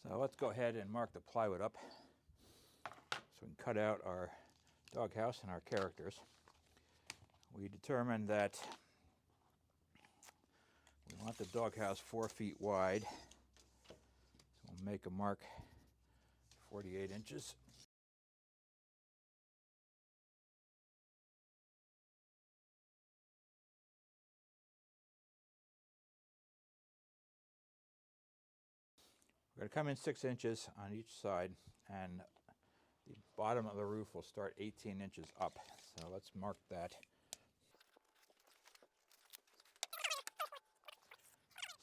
So let's go ahead and mark the plywood up so we can cut out our doghouse and our characters. We determined that we want the doghouse 4 feet wide. So we'll make a mark 48 inches. We're going to come in 6 inches on each side, and the bottom of the roof will start 18 inches up. So let's mark that.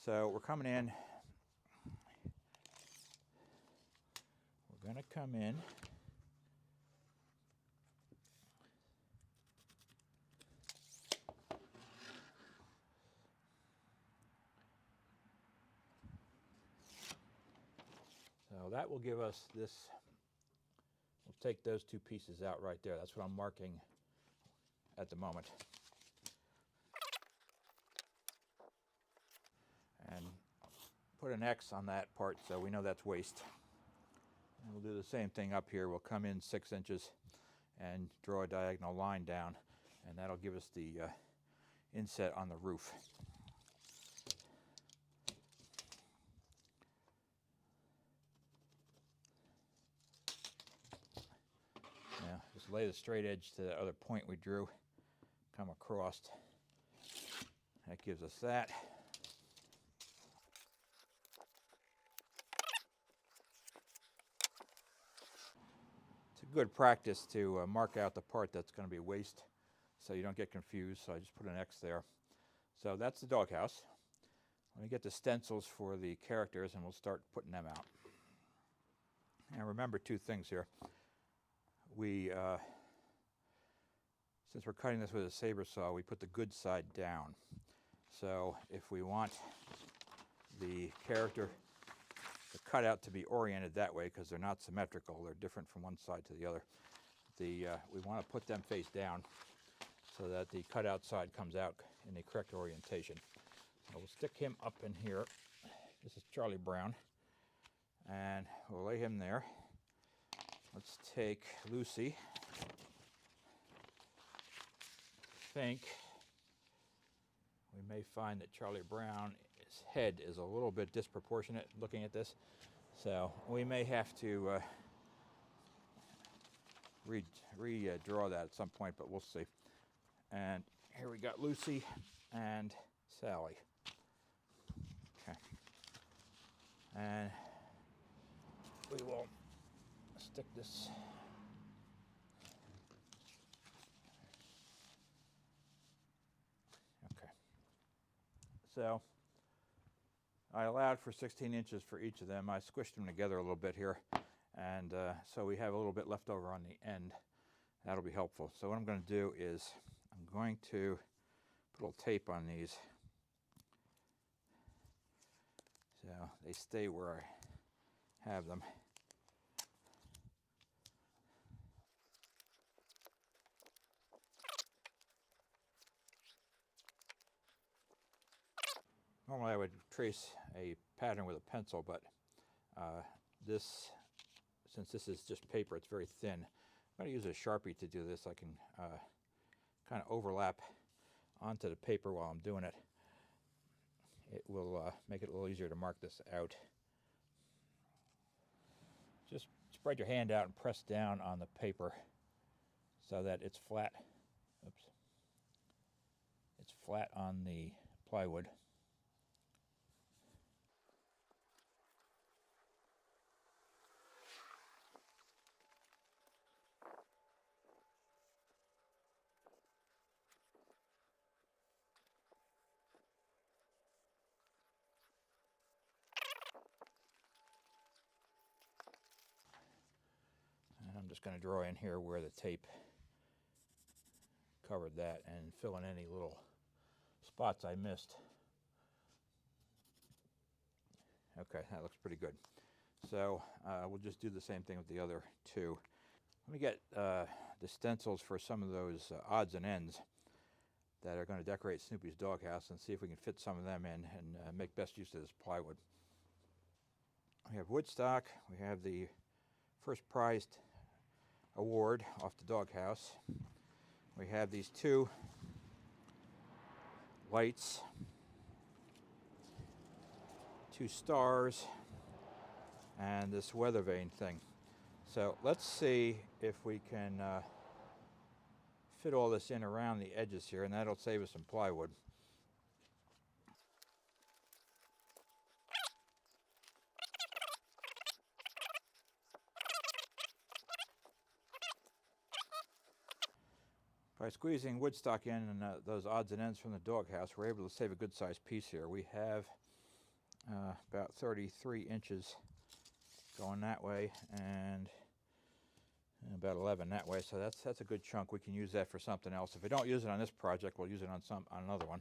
So we're coming in. We're going to come in so that will give us this. We'll take those 2 pieces out right there. That's what I'm marking at the moment. And put an X on that part so we know that's waste. And we'll do the same thing up here. We'll come in 6 inches and draw a diagonal line down, and that'll give us the inset on the roof. Now, just lay the straight edge to the other point we drew, come across. That gives us that. It's a good practice to mark out the part that's going to be waste so you don't get confused, so I just put an X there. So that's the doghouse. Let me get the stencils for the characters and we'll start putting them out. And remember 2 things here. Since we're cutting this with a saber saw, we put the good side down. So if we want the character, the cutout to be oriented that way, because they're not symmetrical, they're different from one side to the other, we want to put them face down so that the cutout side comes out in the correct orientation. So we'll stick him up in here. This is Charlie Brown, and we'll lay him there. Let's take Lucy. I think we may find that Charlie Brown's head is a little bit disproportionate looking at this. So we may have to redraw that at some point, but we'll see. And here we got Lucy and Sally. Okay. And we will stick this. Okay. So I allowed for 16 inches for each of them. I squished them together a little bit here, and so we have a little bit left over on the end. That'll be helpful. So what I'm going to do is I'm going to put a little tape on these so they stay where I have them. Normally I would trace a pattern with a pencil, but since this is just paper, it's very thin. I'm going to use a Sharpie to do this. I can kind of overlap onto the paper while I'm doing it. It will make it a little easier to mark this out. Just spread your hand out and press down on the paper so that it's flat. Oops. It's flat on the plywood. And I'm just going to draw in here where the tape covered that and fill in any little spots I missed. Okay, that looks pretty good. So we'll just do the same thing with the other 2. Let me get the stencils for some of those odds and ends that are going to decorate Snoopy's doghouse and see if we can fit some of them in and make best use of this plywood. We have Woodstock. We have the first prized award off the doghouse. We have these two lights, two stars, and this weather vane thing. So let's see if we can fit all this in around the edges here, and that'll save us some plywood. By squeezing Woodstock in and those odds and ends from the doghouse, we're able to save a good sized piece here. We have about 33 inches going that way and about 11 that way, so that's a good chunk. We can use that for something else. If we don't use it on this project, we'll use it on another one.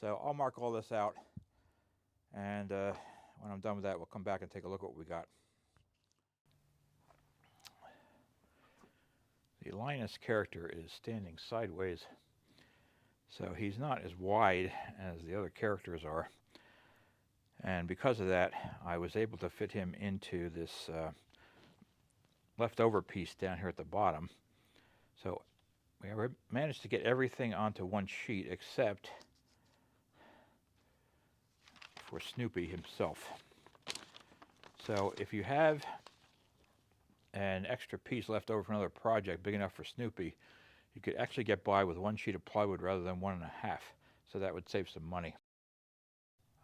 So I'll mark all this out, and when I'm done with that, we'll come back and take a look at what we got. The Linus character is standing sideways, so he's not as wide as the other characters are. And because of that, I was able to fit him into this leftover piece down here at the bottom. So we managed to get everything onto one sheet except for Snoopy himself. So if you have an extra piece left over for another project big enough for Snoopy, you could actually get by with one sheet of plywood rather than 1.5. So that would save some money.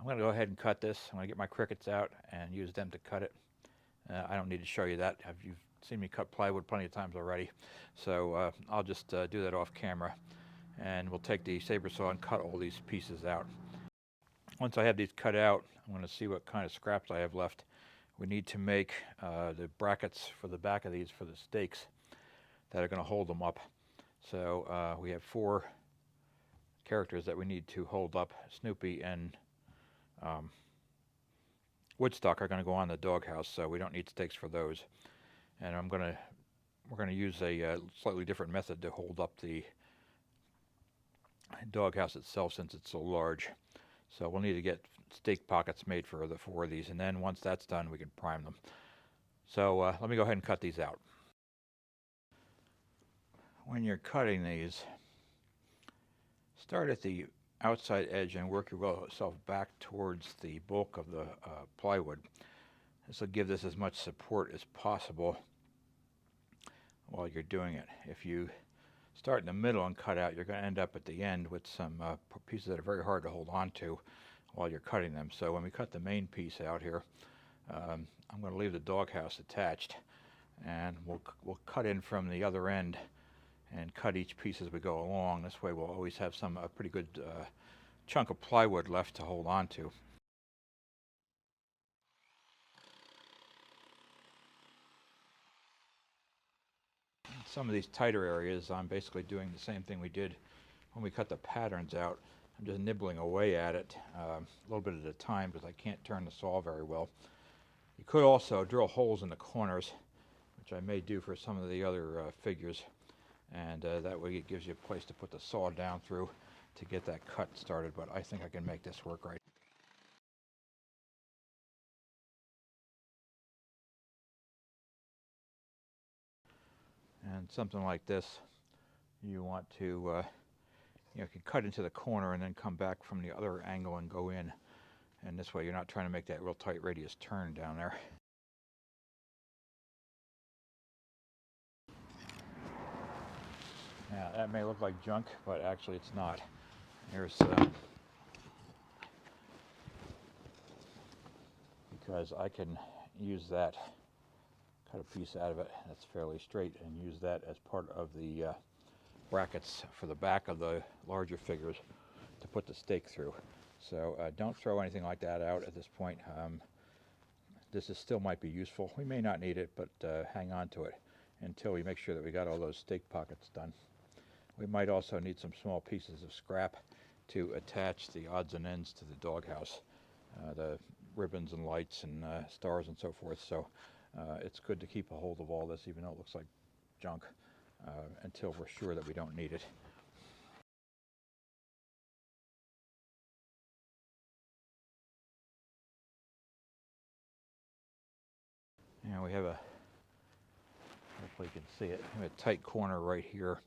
I'm going to go ahead and cut this. I'm going to get my crickets out and use them to cut it. I don't need to show you that. You've seen me cut plywood plenty of times already. So I'll just do that off camera. And we'll take the saber saw and cut all these pieces out. Once I have these cut out, I'm going to see what kind of scraps I have left. We need to make the brackets for the back of these for the stakes that are going to hold them up. So we have 4 characters that we need to hold up. Snoopy and Woodstock are going to go on the doghouse, so we don't need stakes for those. And we're going to use a slightly different method to hold up the doghouse itself since it's so large. So we'll need to get stake pockets made for the 4 of these, and then once that's done, we can prime them. So let me go ahead and cut these out. When you're cutting these, start at the outside edge and work yourself back towards the bulk of the plywood. This will give this as much support as possible while you're doing it. If you start in the middle and cut out, you're going to end up at the end with some pieces that are very hard to hold on to while you're cutting them. So when we cut the main piece out here, I'm going to leave the doghouse attached, and we'll cut in from the other end and cut each piece as we go along. This way we'll always have a pretty good chunk of plywood left to hold on to. Some of these tighter areas, I'm basically doing the same thing we did when we cut the patterns out. I'm just nibbling away at it a little bit at a time because I can't turn the saw very well. You could also drill holes in the corners, which I may do for some of the other figures, and that way it gives you a place to put the saw down through to get that cut started, but I think I can make this work right. And something like this, you want to you can cut into the corner and then come back from the other angle and go in, and this way you're not trying to make that real tight radius turn down there. Now that may look like junk, but actually it's not. Here's because I can use that, cut a piece out of it that's fairly straight and use that as part of the brackets for the back of the larger figures to put the stake through. So don't throw anything like that out at this point. This still might be useful. We may not need it, but hang on to it until we make sure that we got all those stake pockets done. We might also need some small pieces of scrap to attach the odds and ends to the doghouse, the ribbons and lights and stars and so forth. So it's good to keep a hold of all this, even though it looks like junk, until we're sure that we don't need it. Now we have a, hopefully you can see it, we have a tight corner right here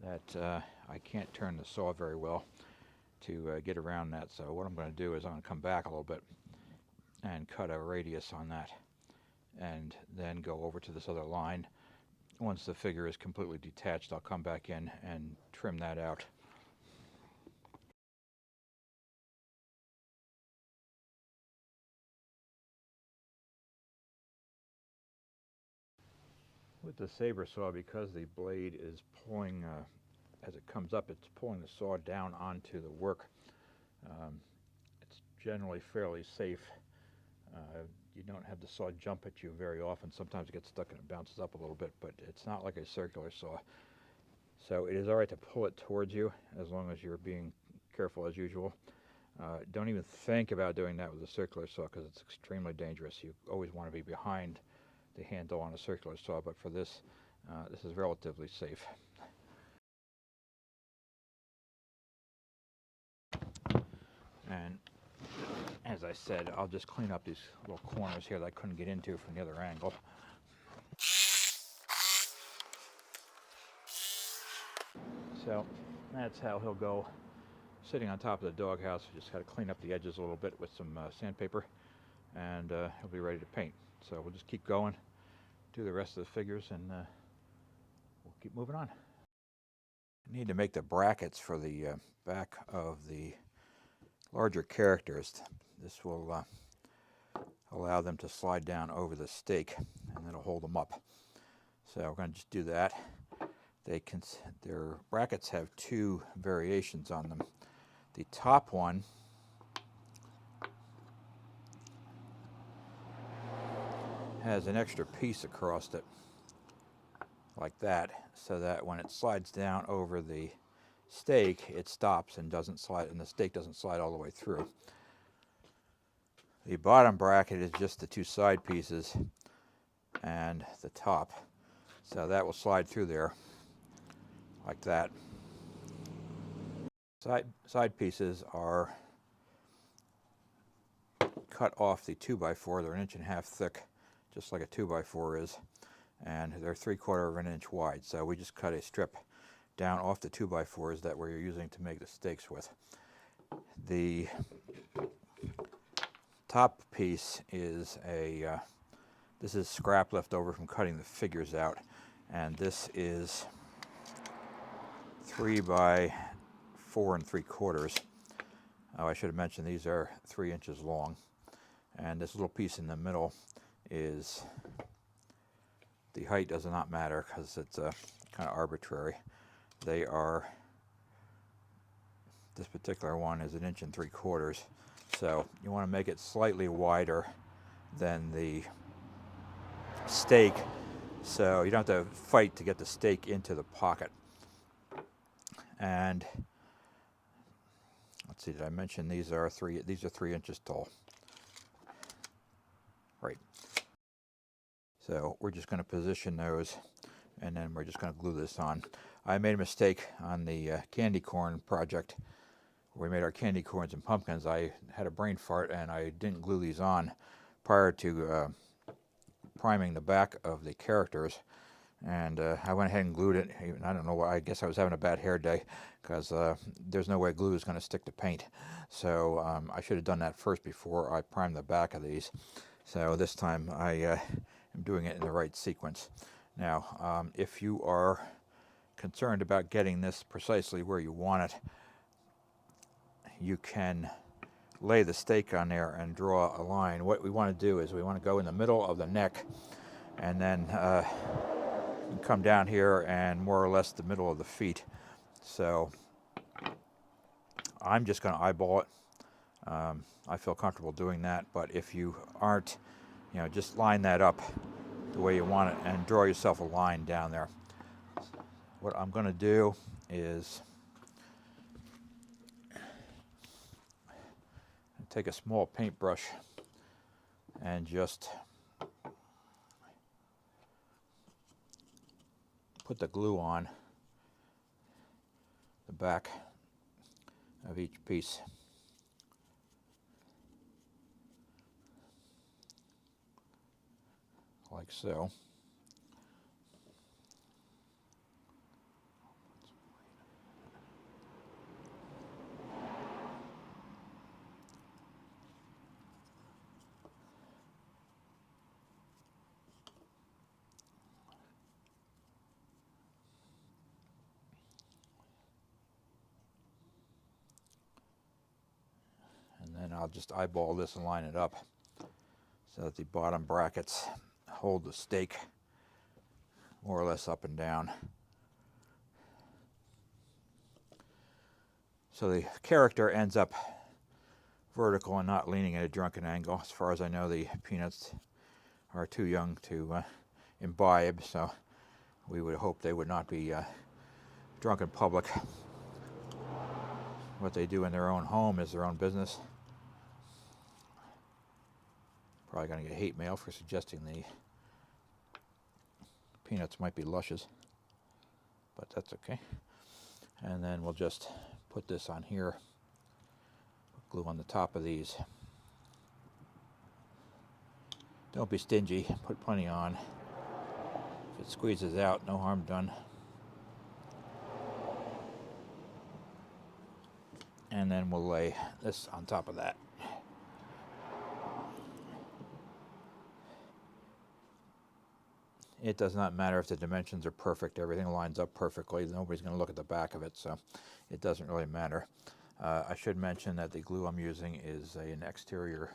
that I can't turn the saw very well to get around that. So what I'm going to do is I'm going to come back a little bit and cut a radius on that, and then go over to this other line. Once the figure is completely detached, I'll come back in and trim that out. With the saber saw, because the blade is pulling, as it comes up, it's pulling the saw down onto the work. It's generally fairly safe. You don't have the saw jump at you very often. Sometimes it gets stuck and it bounces up a little bit, but it's not like a circular saw. So it is all right to pull it towards you as long as you're being careful as usual. Don't even think about doing that with a circular saw because it's extremely dangerous. You always want to be behind the handle on a circular saw, but for this, this is relatively safe. And as I said, I'll just clean up these little corners here that I couldn't get into from the other angle. So that's how he'll go, sitting on top of the doghouse. Just got to clean up the edges a little bit with some sandpaper, and he'll be ready to paint. So we'll just keep going, do the rest of the figures, and we'll keep moving on. I need to make the brackets for the back of the larger characters. This will allow them to slide down over the stake, and it'll hold them up. So we're going to just do that. Their brackets have two variations on them. The top one has an extra piece across it, like that, so that when it slides down over the stake, it stops and doesn't slide, and the stake doesn't slide all the way through. The bottom bracket is just the two side pieces and the top, so that will slide through there like that. Side pieces are cut off the 2x4. They're 1.5 inches thick, just like a 2x4 is, and they're 3/4 of an inch wide. So we just cut a strip down off the 2x4s that we're using to make the stakes with. The top piece is this is scrap left over from cutting the figures out, and this is 3 by 4 3/4. Oh, I should have mentioned these are 3 inches long, and this little piece in the middle is, the height does not matter because it's kind of arbitrary. They are, this particular one is 1 3/4 inches, so you want to make it slightly wider than the stake, so you don't have to fight to get the stake into the pocket. And let's see, did I mention these are 3 inches tall? Right. So we're just going to position those, and then we're just going to glue this on. I made a mistake on the candy corn project where we made our candy corns and pumpkins. I had a brain fart and I didn't glue these on prior to priming the back of the characters, and I went ahead and glued it. I don't know why. I guess I was having a bad hair day because there's no way glue is going to stick to paint. So I should have done that first before I primed the back of these. So this time I am doing it in the right sequence. Now, if you are concerned about getting this precisely where you want it, you can lay the stake on there and draw a line. What we want to do is we want to go in the middle of the neck, and then come down here and more or less the middle of the feet. So I'm just going to eyeball it. I feel comfortable doing that, but if you aren't, just line that up the way you want it and draw yourself a line down there. What I'm going to do is take a small paintbrush and just put the glue on the back of each piece. like so. And then I'll just eyeball this and line it up so that the bottom brackets hold the stake more or less up and down. So the character ends up vertical and not leaning at a drunken angle. As far as I know, the peanuts are too young to imbibe, so we would hope they would not be drunk in public. What they do in their own home is their own business. Probably going to get hate mail for suggesting the peanuts might be luscious, but that's okay. And then we'll just put this on here, glue on the top of these. Don't be stingy, put plenty on. If it squeezes out, no harm done. And then we'll lay this on top of that. It does not matter if the dimensions are perfect. Everything lines up perfectly. Nobody's going to look at the back of it, so it doesn't really matter. I should mention that the glue I'm using is an exterior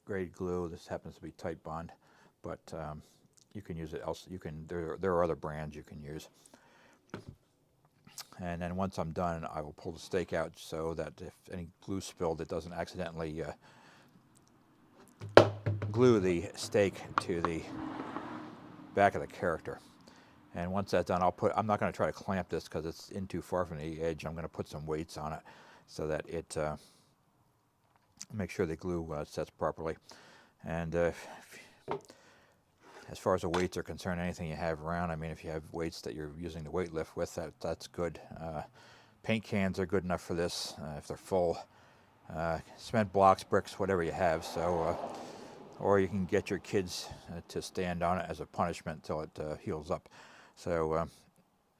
grade glue. This happens to be Tight Bond, but you can use it else. There are other brands you can use. And then once I'm done, I will pull the stake out so that if any glue spilled, it doesn't accidentally glue the stake to the back of the character. And once that's done, I'm not going to try to clamp this because it's in too far from the edge. I'm going to put some weights on it so that it make sure the glue sets properly. And as far as the weights are concerned, anything you have around, I mean, if you have weights that you're using to weight lift with, that's good. Paint cans are good enough for this if they're full. Cement blocks, bricks, whatever you have. So, or you can get your kids to stand on it as a punishment until it heals up. So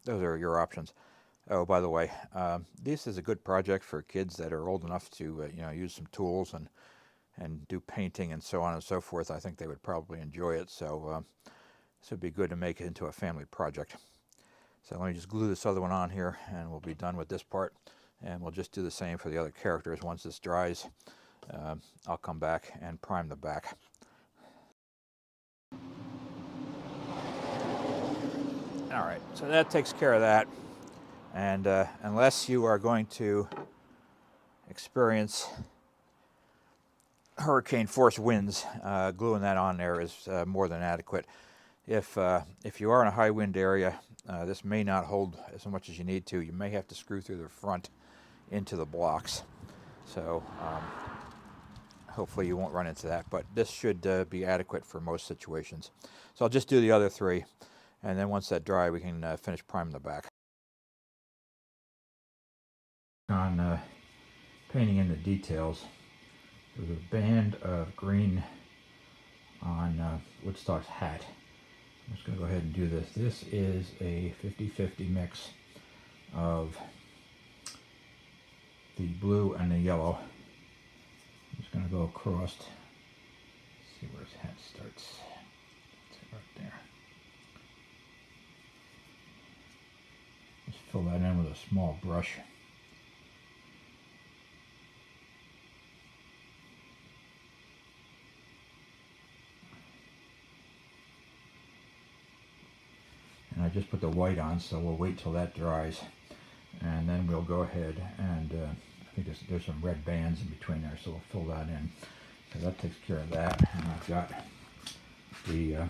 those are your options. Oh, by the way, this is a good project for kids that are old enough to use some tools and do painting and so on and so forth. I think they would probably enjoy it. So this would be good to make it into a family project. So let me just glue this other one on here, and we'll be done with this part. And we'll just do the same for the other characters. Once this dries, I'll come back and prime the back. All right, so that takes care of that. And unless you are going to experience hurricane force winds, gluing that on there is more than adequate. If you are in a high wind area, this may not hold as much as you need to. You may have to screw through the front into the blocks. So hopefully you won't run into that, but this should be adequate for most situations. So I'll just do the other three, and then once that dry, we can finish priming the back. On painting in the details, there's a band of green on Woodstock's hat. I'm just going to go ahead and do this. This is a 50-50 mix of the blue and the yellow. I'm just going to go across. See where his hat starts. That's it right there. Just fill that in with a small brush. And I just put the white on, so we'll wait till that dries, and then we'll go ahead and I think there's some red bands in between there, so we'll fill that in. So that takes care of that. And I've got the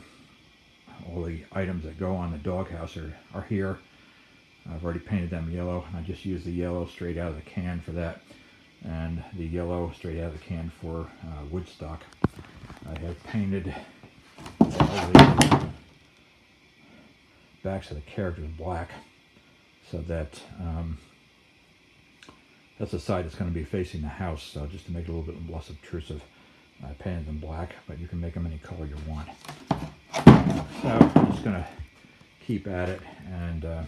all the items that go on the doghouse are here. I've already painted them yellow, and I just used the yellow straight out of the can for that, and the yellow straight out of the can for Woodstock. I have painted all the backs of the characters black, so that that's the side that's going to be facing the house, just to make it a little bit less obtrusive. I painted them black, but you can make them any color you want. So I'm just going to keep at it and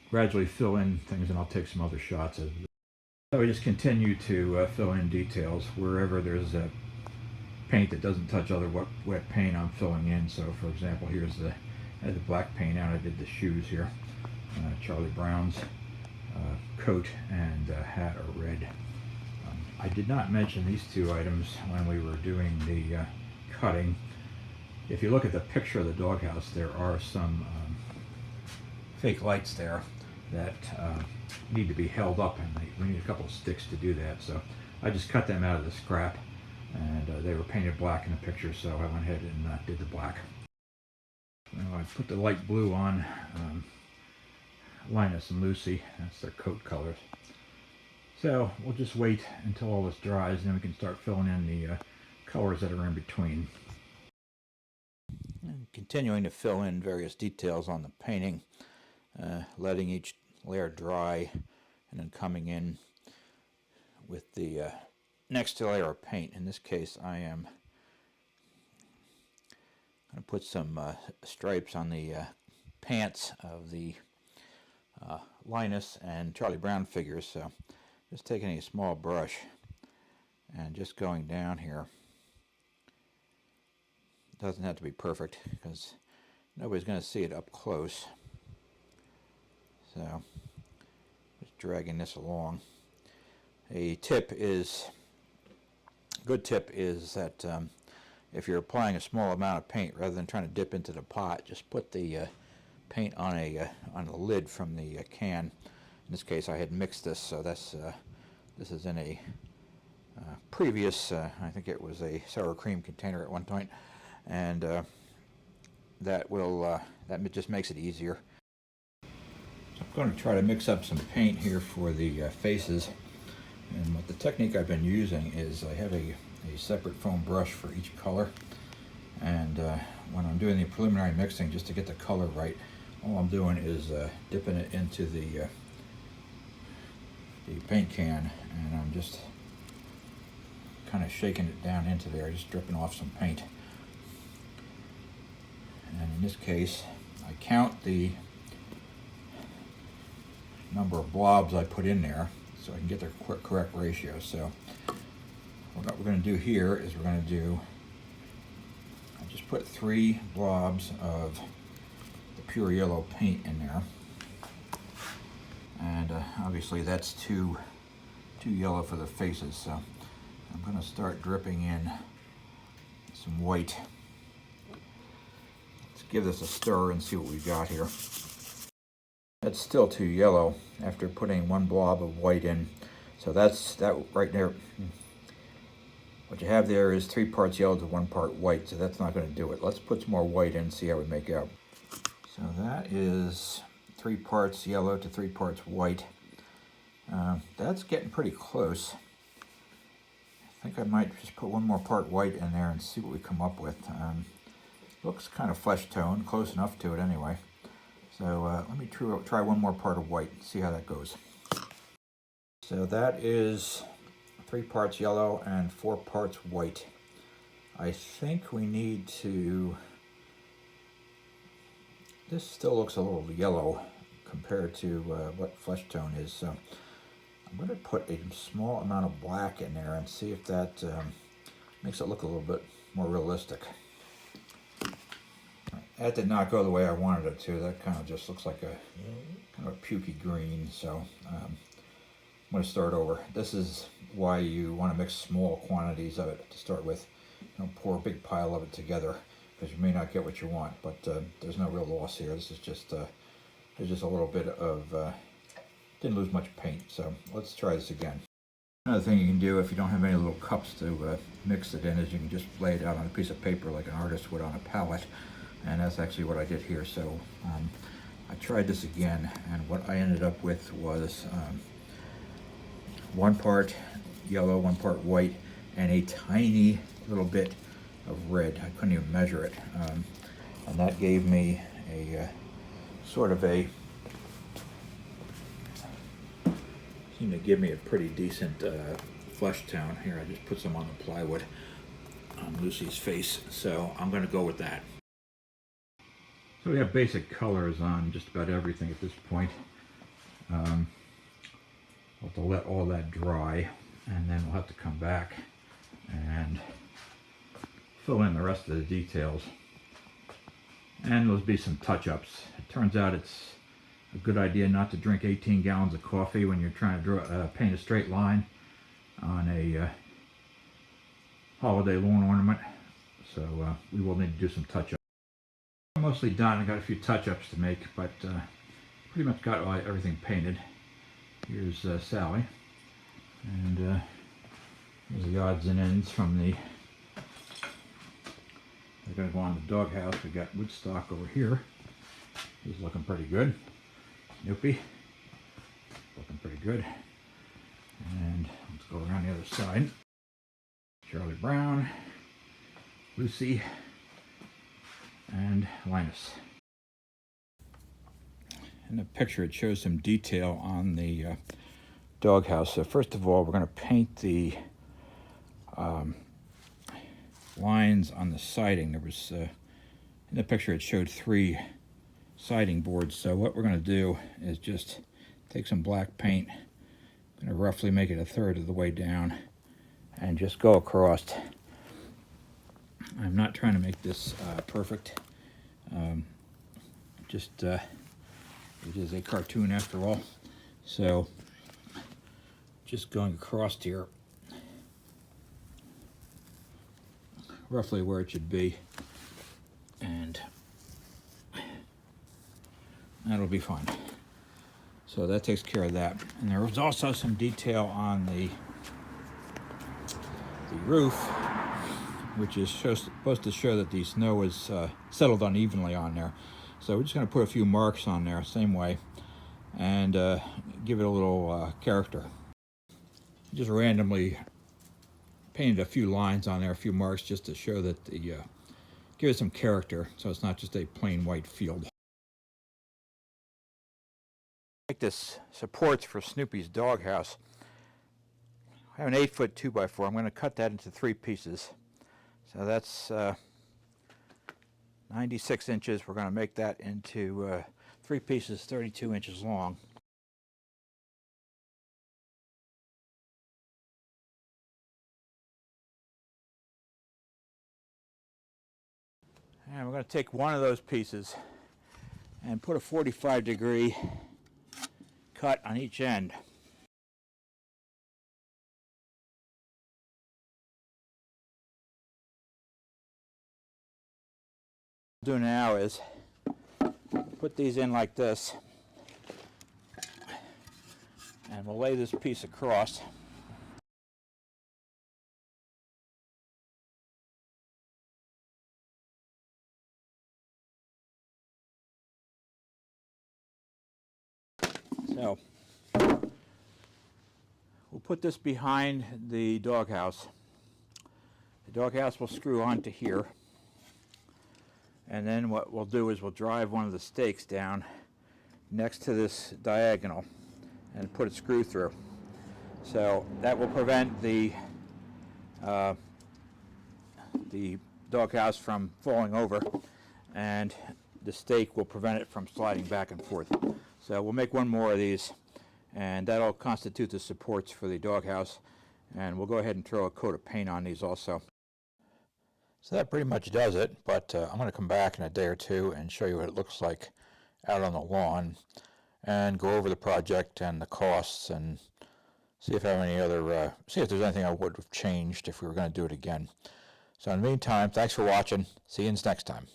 gradually fill in things, and I'll take some other shots. So we just continue to fill in details wherever there's a paint that doesn't touch other wet paint. I'm filling in. So for example, here's the black paint out. I did the shoes here. Charlie Brown's coat and hat are red. I did not mention these two items when we were doing the cutting. If you look at the picture of the doghouse, there are some fake lights there that need to be held up, and we need a couple of sticks to do that. So I just cut them out of the scrap, and they were painted black in the picture, so I went ahead and did the black. Now I put the light blue on Linus and Lucy. That's their coat colors. So we'll just wait until all this dries, and then we can start filling in the colors that are in between. And continuing to fill in various details on the painting, letting each layer dry, and then coming in with the next layer of paint. In this case, I am going to put some stripes on the pants of the Linus and Charlie Brown figures. So just taking a small brush and just going down here. It doesn't have to be perfect because nobody's going to see it up close. So just dragging this along. A good tip is that if you're applying a small amount of paint, rather than trying to dip into the pot, just put the paint on a lid from the can. In this case, I had mixed this, so this is in a previous, I think it was a sour cream container at one point, and that just makes it easier. So I'm going to try to mix up some paint here for the faces, and what the technique I've been using is I have a separate foam brush for each color, and when I'm doing the preliminary mixing, just to get the color right, all I'm doing is dipping it into the paint can, and I'm just kind of shaking it down into there, just dripping off some paint. And in this case, I count the number of blobs I put in there so I can get the correct ratio. So what we're going to do here is I just put 3 blobs of the pure yellow paint in there, and obviously that's too yellow for the faces, so I'm going to start dripping in some white. Let's give this a stir and see what we got here. That's still too yellow after putting 1 blob of white in, so that right there. What you have there is 3 parts yellow to 1 part white, so that's not going to do it. Let's put some more white in and see how we make out. So that is 3 parts yellow to 3 parts white. That's getting pretty close. I think I might just put 1 more part white in there and see what we come up with. Looks kind of flesh tone, close enough to it anyway. So let me try 1 more part of white and see how that goes. So that is 3 parts yellow and 4 parts white. I think we need to... This still looks a little yellow compared to what flesh tone is, so I'm going to put a small amount of black in there and see if that makes it look a little bit more realistic. That did not go the way I wanted it to. That kind of just looks like a kind of a pukey green, so I'm going to start over. This is why you want to mix small quantities of it to start with. Don't pour a big pile of it together, because you may not get what you want, but there's no real loss here. This is just there's just a little bit of didn't lose much paint. So let's try this again. Another thing you can do if you don't have any little cups to mix it in is you can just lay it out on a piece of paper like an artist would on a palette, and that's actually what I did here. So I tried this again, and what I ended up with was 1 part yellow, 1 part white, and a tiny little bit of red. I couldn't even measure it, and that gave me a sort of a seemed to give me a pretty decent flesh tone. Here, I just put some on the plywood on Lucy's face, so I'm going to go with that. So we have basic colors on just about everything at this point. I'll have to let all that dry, and then we'll have to come back and fill in the rest of the details. And there'll be some touch-ups. It turns out it's a good idea not to drink 18 gallons of coffee when you're trying to paint a straight line on a holiday lawn ornament. So we will need to do some touch-ups. I'm mostly done. I got a few touch-ups to make, but pretty much got everything painted. Here's Sally, and here's the odds and ends from the. They're going to go on the doghouse. We got Woodstock over here. He's looking pretty good. Snoopy, looking pretty good. And let's go around the other side. Charlie Brown, Lucy, and Linus. In the picture, it shows some detail on the doghouse. So first of all, we're going to paint the lines on the siding. There was in the picture it showed 3 siding boards. So what we're going to do is just take some black paint. I'm going to roughly make it 1/3 of the way down and just go across. I'm not trying to make this perfect. It is a cartoon after all. So just going across here, roughly where it should be, and that'll be fine. So that takes care of that. And there was also some detail on the roof, which is supposed to show that the snow is settled unevenly on there. So we're just going to put a few marks on there, same way, and give it a little character. Just randomly painted a few lines on there, a few marks, just to show that the give it some character, so it's not just a plain white field. Make this supports for Snoopy's doghouse. I have an 8-foot 2x4. I'm going to cut that into 3 pieces. So that's 96 inches. We're going to make that into 3 pieces, 32 inches long. And we're going to take one of those pieces and put a 45-degree cut on each end. What we'll do now is put these in like this, and we'll lay this piece across. So we'll put this behind the doghouse. The doghouse will screw onto here. And then what we'll do is we'll drive one of the stakes down next to this diagonal and put a screw through. So that will prevent the doghouse from falling over, and the stake will prevent it from sliding back and forth. So we'll make one more of these, and that'll constitute the supports for the doghouse. And we'll go ahead and throw a coat of paint on these also. So that pretty much does it, but I'm going to come back in a day or two and show you what it looks like out on the lawn, and go over the project and the costs, and see if I have any other, see if there's anything I would have changed if we were going to do it again. So in the meantime, thanks for watching. See you next time.